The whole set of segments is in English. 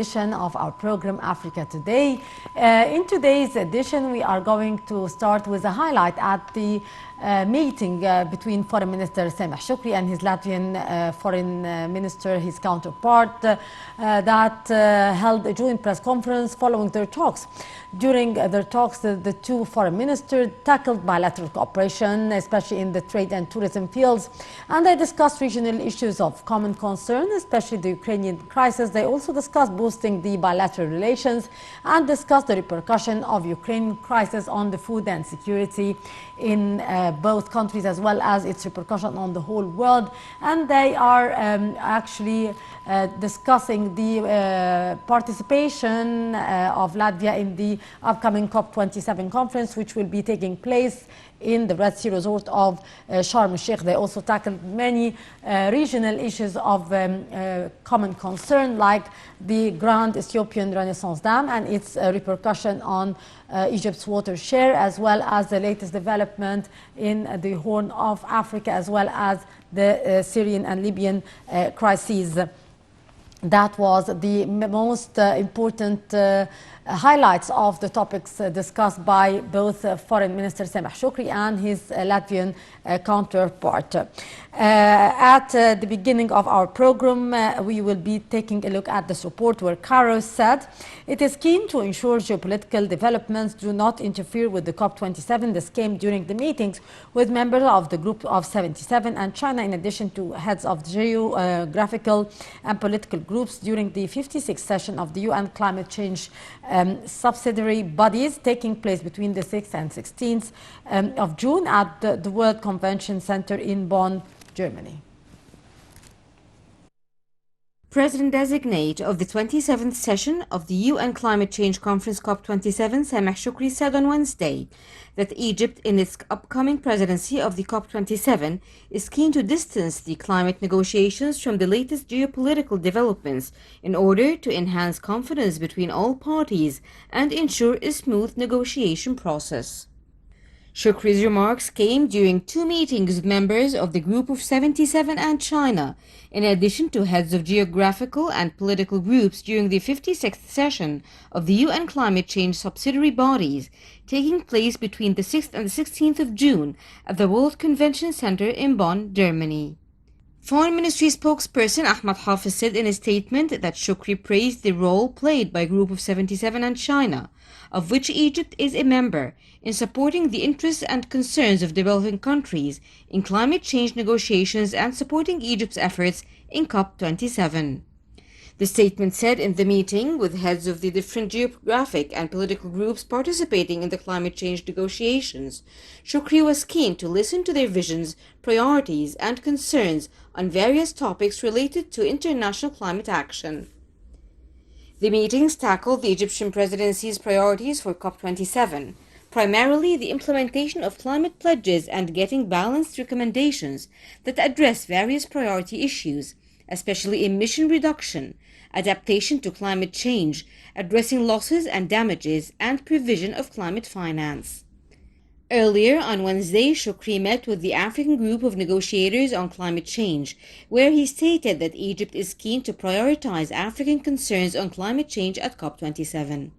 edition of our program Africa Today. In today's edition, we are going to start with a highlight at the meeting between Foreign Minister Sameh Shoukry and his Latvian Foreign Minister, his counterpart, that held a joint press conference following their talks. During their talks, the two foreign ministers tackled bilateral cooperation, especially in the trade and tourism fields, and they discussed regional issues of common concern, especially the Ukrainian crisis. They also discussed boosting the bilateral relations and discussed the repercussion of Ukraine crisis on the food and security in both countries, as well as its repercussion on the whole world. And they are actually discussing the participation of Latvia in the upcoming COP27 conference, which will be taking place in the Red Sea resort of Sharm el-Sheikh. They also tackled many regional issues of common concern, like the Grand Ethiopian Renaissance Dam and its repercussion on Egypt's water share, as well as the latest development in the Horn of Africa, as well as the Syrian and Libyan crises. That was the most important highlights of the topics discussed by both Foreign Minister Sameh Shoukry and his Latvian counterpart. At the beginning of our program, we will be taking a look at this report where Cairo said it is keen to ensure geopolitical developments do not interfere with the COP27. This came during the meetings with members of the Group of 77 and China, in addition to heads of geographical and political groups during the 56th session of the UN Climate Change subsidiary bodies taking place between the 6th and 16th of June at the World Convention Center in Bonn, Germany. President-designate of the 27th session of the UN Climate Change Conference COP27, Sameh Shoukry, said on Wednesday that Egypt, in its upcoming presidency of the COP27, is keen to distance the climate negotiations from the latest geopolitical developments in order to enhance confidence between all parties and ensure a smooth negotiation process. Shoukry's remarks came during two meetings with members of the Group of 77 and China, in addition to heads of geographical and political groups during the 56th session of the UN Climate Change subsidiary bodies, taking place between the 6th and the 16th of June at the World Convention Center in Bonn, Germany. Foreign Ministry spokesperson Ahmad Hafiz said in a statement that Shoukry praised the role played by Group of 77 and China, of which Egypt is a member, in supporting the interests and concerns of developing countries in climate change negotiations and supporting Egypt's efforts in COP27. The statement said in the meeting with heads of the different geographic and political groups participating in the climate change negotiations, Shoukry was keen to listen to their visions, priorities, and concerns on various topics related to international climate action. The meetings tackled the Egyptian presidency's priorities for COP27, primarily the implementation of climate pledges and getting balanced recommendations that address various priority issues, especially emission reduction, adaptation to climate change, addressing losses and damages, and provision of climate finance. Earlier on Wednesday, Shoukry met with the African Group of Negotiators on Climate Change, where he stated that Egypt is keen to prioritize African concerns on climate change at COP27.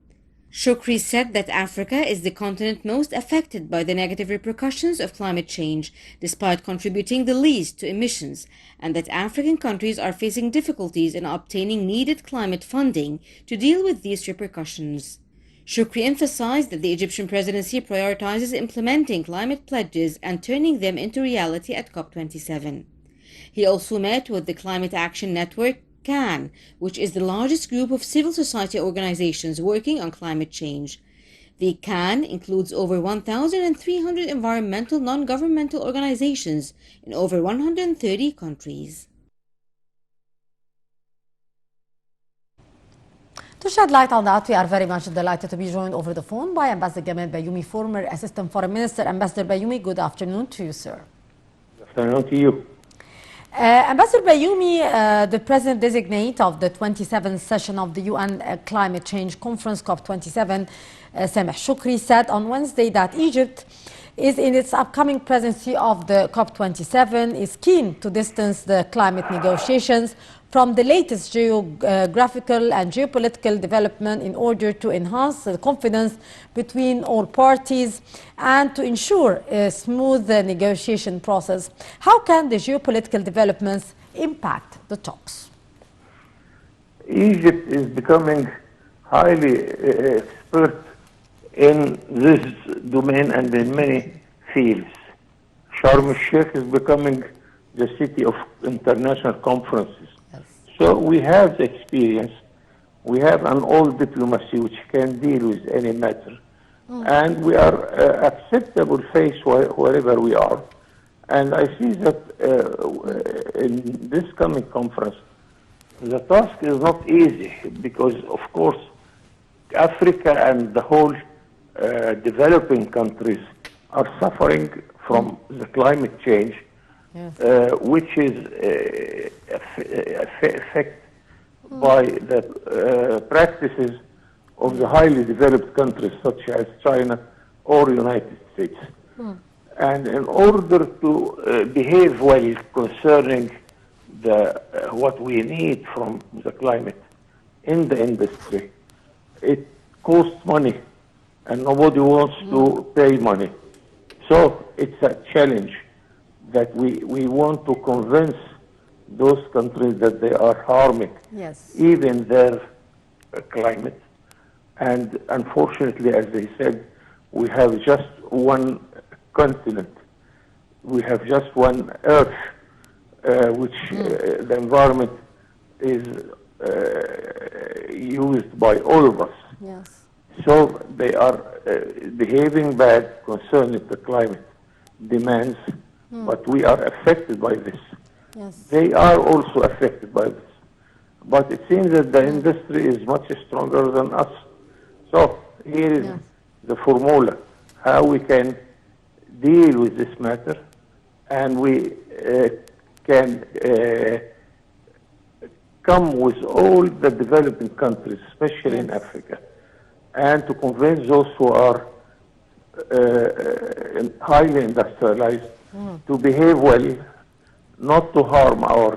Shoukry said that Africa is the continent most affected by the negative repercussions of climate change, despite contributing the least to emissions, and that African countries are facing difficulties in obtaining needed climate funding to deal with these repercussions. Shoukry emphasized that the Egyptian presidency prioritizes implementing climate pledges and turning them into reality at COP27. He also met with the Climate Action Network, CAN, which is the largest group of civil society organizations working on climate change. The CAN includes over 1,300 environmental non-governmental organizations in over 130 countries. To shed light on that, we are very much delighted to be joined over the phone by Ambassador Gamal Bayoumi, former Assistant Foreign Minister. Ambassador Bayoumi, good afternoon to you, sir. Good afternoon to you. Ambassador Bayoumi, the President-designate of the 27th session of the UN Climate Change Conference, COP27, Sameh Shoukry, said on Wednesday that Egypt is in its upcoming presidency of the COP27 is keen to distance the climate negotiations from the latest geographical and geopolitical development in order to enhance the confidence between all parties and to ensure a smooth negotiation process. How can the geopolitical developments impact the talks? Egypt is becoming highly expert in this domain and in many fields. Sharm el-Sheikh is becoming the city of international conferences. Yes. So we have the experience, we have an old diplomacy which can deal with any matter, and we are acceptable face wherever we are. And I see that in this coming conference, the task is not easy because, of course, Africa and the whole developing countries are suffering from the climate change, Yes. which is affected by the practices of the highly developed countries such as China or United States. And in order to behave well concerning what we need from the climate in the industry, it costs money, and nobody wants to pay money. So it's a challenge that we want to convince those countries that they are harming Yes. even their climate. And unfortunately, as they said, we have just one continent. We have just one earth, which the environment is used by all of us. Yes. So they are behaving bad concerning the climate demands, but we are affected by this. Yes. They are also affected by this. But it seems that the industry is much stronger than us. So here is Yes. the formula, how we can deal with this matter, and we can come with all the developing countries, especially in Africa, and to convince those who are highly industrialized to behave well, not to harm our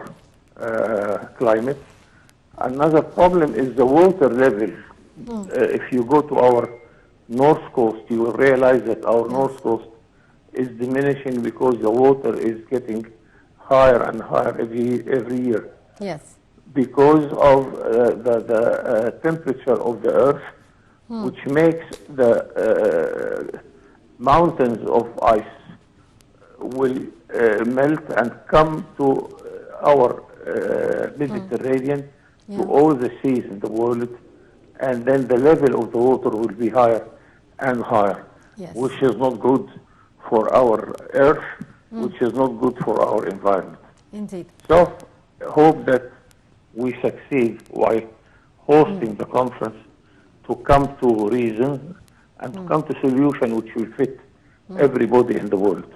climate. Another problem is the water level. If you go to our north coast, you will realize that our north coast is diminishing because the water is getting higher and higher every year Yes. because of the temperature of the earth, which makes the mountains of ice will melt and come to our Mediterranean, to all the seas in the world, and then the level of the water will be higher and higher, Yes. which is not good for our earth, which is not good for our environment. Indeed. So, hope that we succeed while hosting the conference to come to reason and to come to solution which will fit everybody in the world.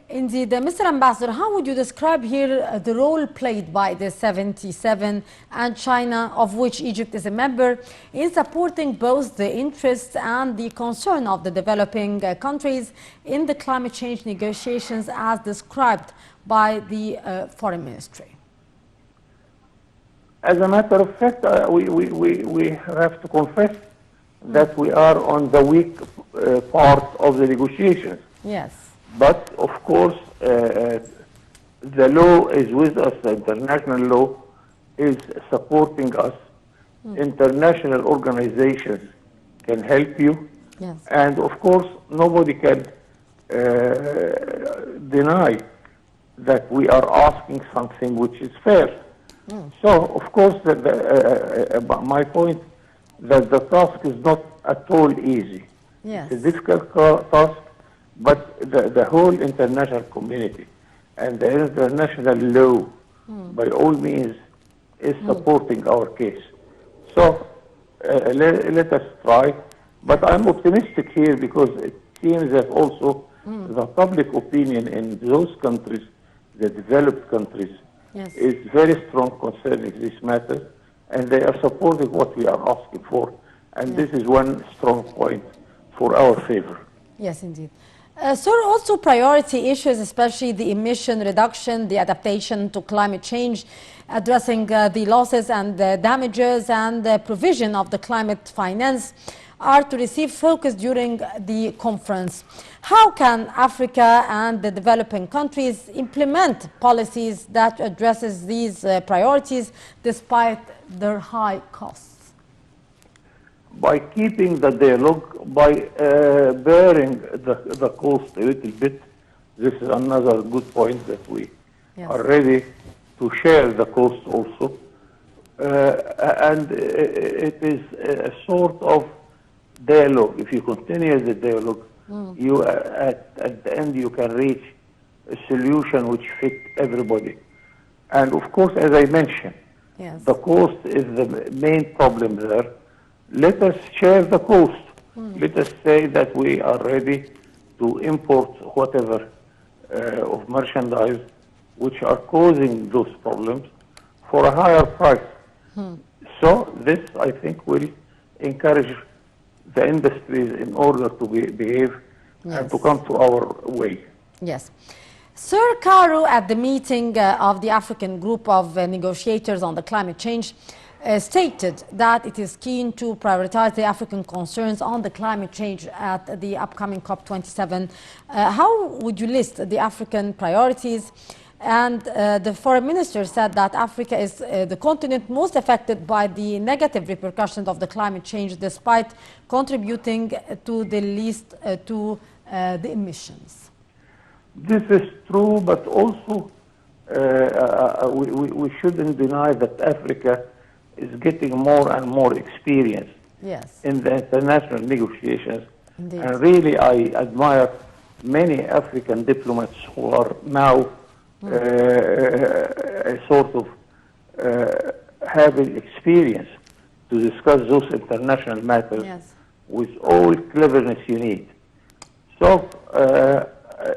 Indeed. Mr. Ambassador, how would you describe here the role played by the 77 and China, of which Egypt is a member, in supporting both the interests and the concern of the developing countries in the climate change negotiations as described by the Foreign Ministry? As a matter of fact, we have to confess that we are on the weak part of the negotiations. Yes. But of course, the law is with us, the international law is supporting us. International organizations can help you. Yes. And of course, nobody can deny that we are asking something which is fair. So, of course, my point that the task is not at all easy. Yes. It's a difficult task, but the whole international community and the international law, by all means, is supporting our case. So let us try. But I'm optimistic here because it seems that also the public opinion in those countries, the developed countries, Yes. is very strong concerning this matter, and they are supporting what we are asking for. And this is one strong point for our favor. Yes, indeed. Sir, also priority issues, especially the emission reduction, the adaptation to climate change, addressing the losses and the damages, and the provision of the climate finance are to receive focus during the conference. How can Africa and the developing countries implement policies that addresses these priorities despite their high costs? By keeping the dialogue, by bearing the cost a little bit. This is another good point, that we are ready to share the cost also. And it is a sort of dialogue. If you continue the dialogue, you at the end you can reach a solution which fits everybody. And of course, as I mentioned, the cost is the main problem there. Let us share the cost. Let us say that we are ready to import whatever of merchandise which are causing those problems for a higher price. So this, I think, will encourage the industries in order to behave and to come to our way. Yes. Sir Caro, at the meeting of the African group of negotiators on the climate change, stated that it is keen to prioritize the African concerns on the climate change at the upcoming COP27. How would you list the African priorities? And the foreign minister said that Africa is the continent most affected by the negative repercussions of the climate change, despite contributing to the least to the emissions. This is true, but also we shouldn't deny that Africa is getting more and more experience in the international negotiations. Indeed. And really, I admire many African diplomats who are now sort of having experience to discuss those international matters with all cleverness you need. So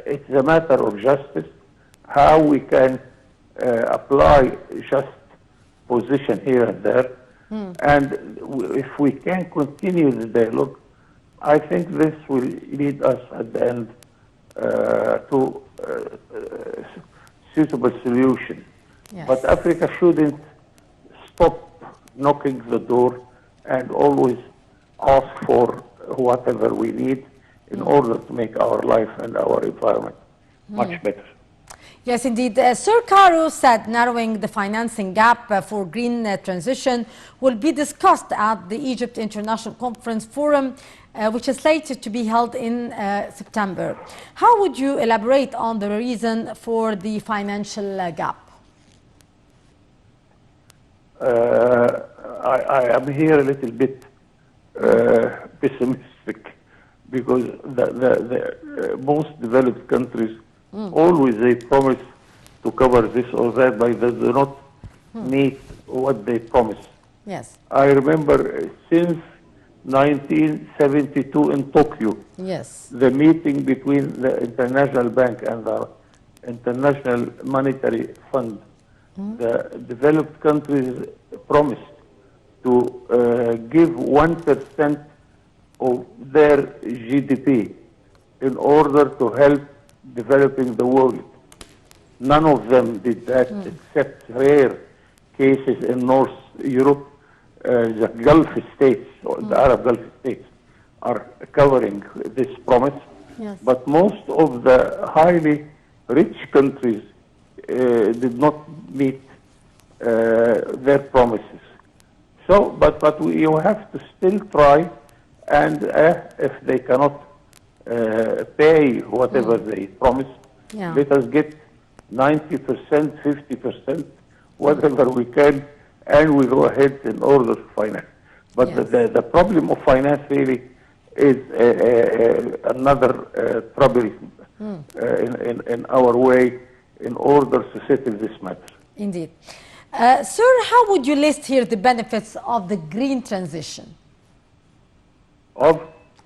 it's a matter of justice, how we can apply just position here and there. And if we can continue the dialogue, I think this will lead us at the end to suitable solution. But Africa shouldn't stop knocking the door and always ask for whatever we need in order to make our life and our environment much better. Yes, indeed. Sir Caro said narrowing the financing gap for green transition will be discussed at the Egypt International Conference Forum, which is slated to be held in September. How would you elaborate on the reason for the financial gap? I am here a little bit pessimistic, because the most developed countries always they promise to cover this or that, but they do not meet what they promise. Yes. I remember since 1972 in Tokyo, the meeting between the International Bank and the International Monetary Fund, the developed countries promised to give 1% of their GDP in order to help developing the world. None of them did that except rare cases in North Europe. The Gulf states, or the Arab Gulf states, are covering this promise. But most of the highly rich countries did not meet their promises. So, but you have to still try, and if they cannot pay whatever they promise, let us get 90%, 50%, whatever we can, and we go ahead in order to finance. But the problem of finance really is another trouble in our way in order to settle this matter. Indeed. Sir, how would you list here the benefits of the green transition? Of?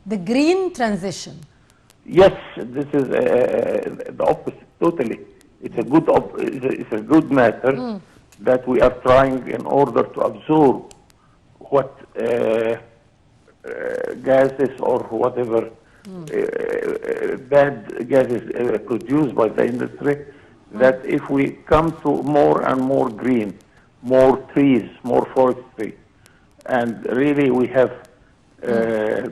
The green transition. Yes, this is the opposite, totally. It's a good matter that we are trying in order to absorb what gases or whatever bad gases produced by the industry, that if we come to more and more green, more trees, more forestry, and really we have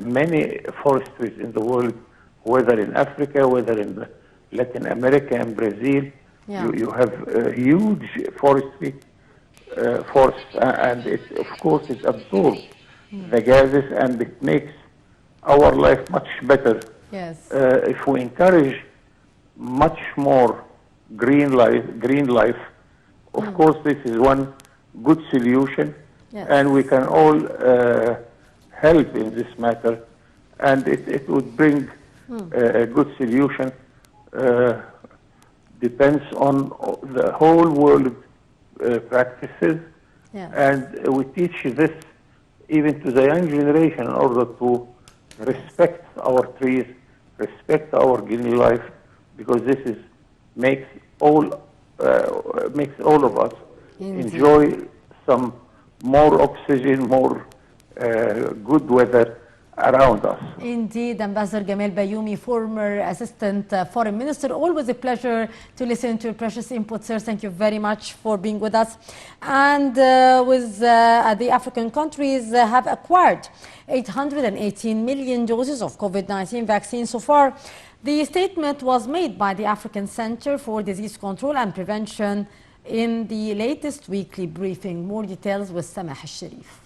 many forestries in the world, whether in Africa, whether in Latin America and Brazil, Yeah. you have huge forestry forests, and it, of course, it absorbs the gases and it makes our life much better. Yes. If we encourage much more green life, of course, this is one good solution, Yes. and we can all help in this matter, and it would bring a good solution. Depends on the whole world practices, Yes. and we teach this even to the young generation in order to respect our trees, respect our green life, because this is makes all of us Indeed. enjoy some more oxygen, more good weather around us. Indeed, Ambassador Gamal Bayoumi, former Assistant Foreign Minister. Always a pleasure to listen to your precious input, sir. Thank you very much for being with us. And the African countries have acquired 818 million doses of COVID-19 vaccine so far. The statement was made by the African Center for Disease Control and Prevention in the latest weekly briefing. More details with Samah al-Sharif.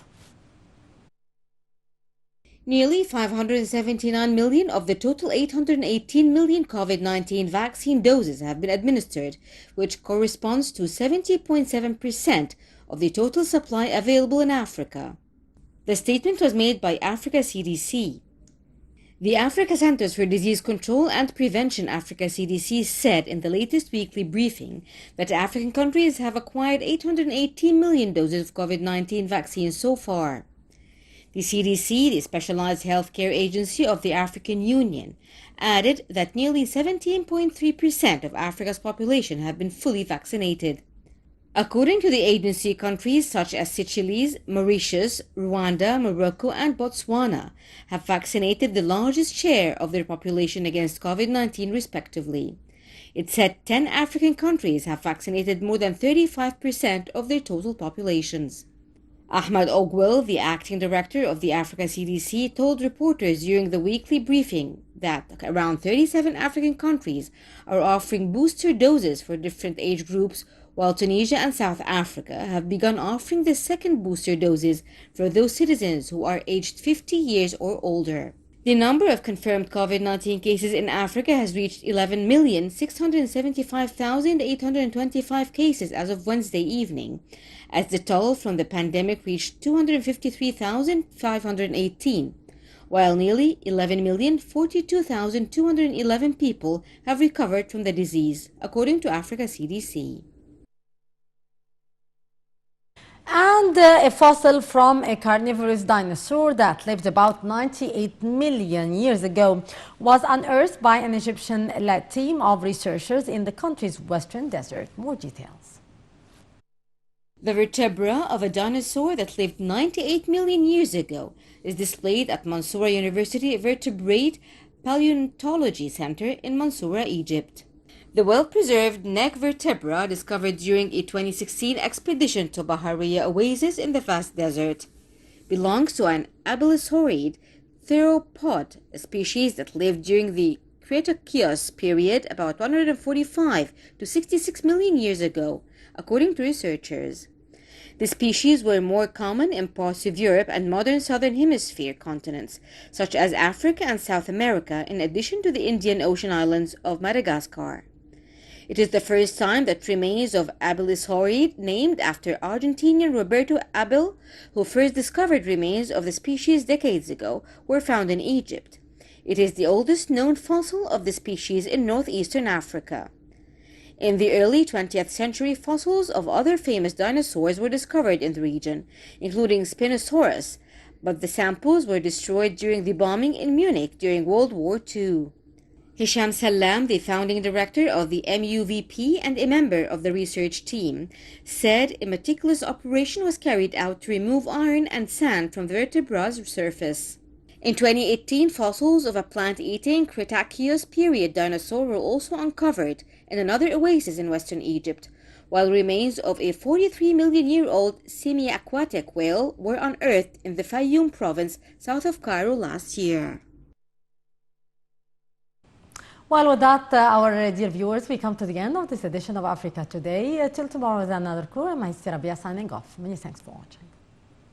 Nearly 579 million of the total 818 million COVID-19 vaccine doses have been administered, which corresponds to 70.7% of the total supply available in Africa. The statement was made by Africa CDC. The Africa Centers for Disease Control and Prevention Africa CDC said in the latest weekly briefing that African countries have acquired 818 million doses of COVID-19 vaccines so far. The CDC, the specialized healthcare agency of the African Union, added that nearly 17.3% of Africa's population have been fully vaccinated. According to the agency, countries such as Seychelles, Mauritius, Rwanda, Morocco, and Botswana have vaccinated the largest share of their population against COVID-19 respectively. It said 10 African countries have vaccinated more than 35% of their total populations. Ahmad Ogwell, the acting director of the Africa CDC, told reporters during the weekly briefing that around 37 African countries are offering booster doses for different age groups, while Tunisia and South Africa have begun offering the second booster doses for those citizens who are aged 50 years or older. The number of confirmed COVID-19 cases in Africa has reached 11,675,825 cases as of Wednesday evening, as the toll from the pandemic reached 253,518, while nearly 11,042,211 people have recovered from the disease, according to Africa CDC. And a fossil from a carnivorous dinosaur that lived about 98 million years ago was unearthed by an Egyptian-led team of researchers in the country's western desert. More details. The vertebra of a dinosaur that lived 98 million years ago is displayed at Mansoura University Vertebrate Paleontology Center in Mansoura, Egypt. The well-preserved neck vertebra, discovered during a 2016 expedition to Bahariya Oasis in the vast desert, belongs to an abelisaurid theropod, a species that lived during the Cretaceous period about 145 to 66 million years ago, according to researchers. The species were more common in parts of Europe and modern southern hemisphere continents, such as Africa and South America, in addition to the Indian Ocean islands of Madagascar. It is the first time that remains of abelisaurid, named after Argentinian Roberto Abel, who first discovered remains of the species decades ago, were found in Egypt. It is the oldest known fossil of the species in northeastern Africa. In the early 20th century, fossils of other famous dinosaurs were discovered in the region, including Spinosaurus, but the samples were destroyed during the bombing in Munich during World War II. Hisham Salam, the founding director of the MUVP and a member of the research team, said a meticulous operation was carried out to remove iron and sand from the vertebra's surface. In 2018, fossils of a plant-eating Cretaceous period dinosaur were also uncovered in another oasis in western Egypt, while remains of a 43-million-year-old semi-aquatic whale were unearthed in the Fayoum province south of Cairo last year. Well, with that, our dear viewers, we come to the end of this edition of Africa Today. Till tomorrow with another crew, I'm Rabia signing off. Many thanks for watching.